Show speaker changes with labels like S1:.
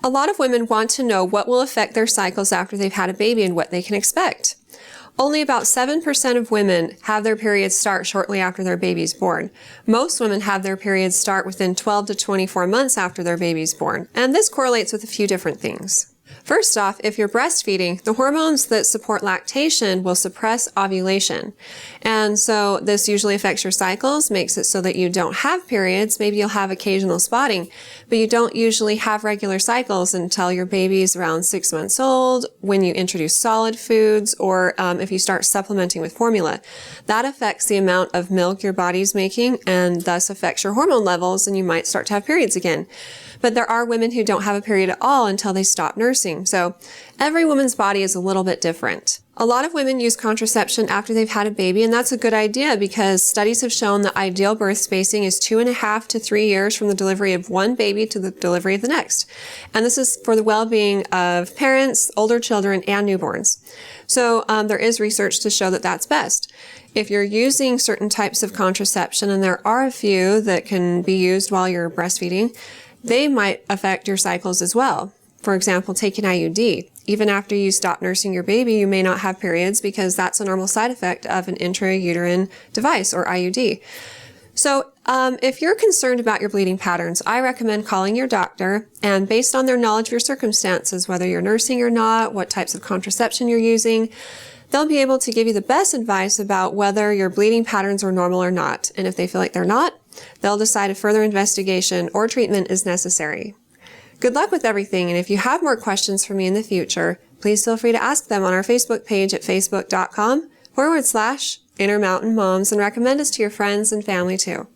S1: A lot of women want to know what will affect their cycles after they've had a baby and what they can expect. Only about 7% of women have their periods start shortly after their baby's born. Most women have their periods start within 12 to 24 months after their baby's born, and this correlates with a few different things. First off, if you're breastfeeding, the hormones that support lactation will suppress ovulation. And so this usually affects your cycles, makes it so that you don't have periods. Maybe you'll have occasional spotting, but you don't usually have regular cycles until your baby's around 6 months old, when you introduce solid foods, or if you start supplementing with formula. That affects the amount of milk your body's making and thus affects your hormone levels, and you might start to have periods again. But there are women who don't have a period at all until they stop nursing. So every woman's body is a little bit different. A lot of women use contraception after they've had a baby, and that's a good idea because studies have shown that ideal birth spacing is 2.5 to 3 years from the delivery of one baby to the delivery of the next. And this is for the well-being of parents, older children, and newborns. So there is research to show that that's best. If you're using certain types of contraception, and there are a few that can be used while you're breastfeeding, they might affect your cycles as well. For example, take an IUD. Even after you stop nursing your baby, you may not have periods because that's a normal side effect of an intrauterine device, or IUD. So if you're concerned about your bleeding patterns, I recommend calling your doctor, and based on their knowledge of your circumstances, whether you're nursing or not, what types of contraception you're using, they'll be able to give you the best advice about whether your bleeding patterns are normal or not. And if they feel like they're not, they'll decide if further investigation or treatment is necessary. Good luck with everything, and if you have more questions for me in the future, please feel free to ask them on our Facebook page at facebook.com/Intermountain Moms, and recommend us to your friends and family too.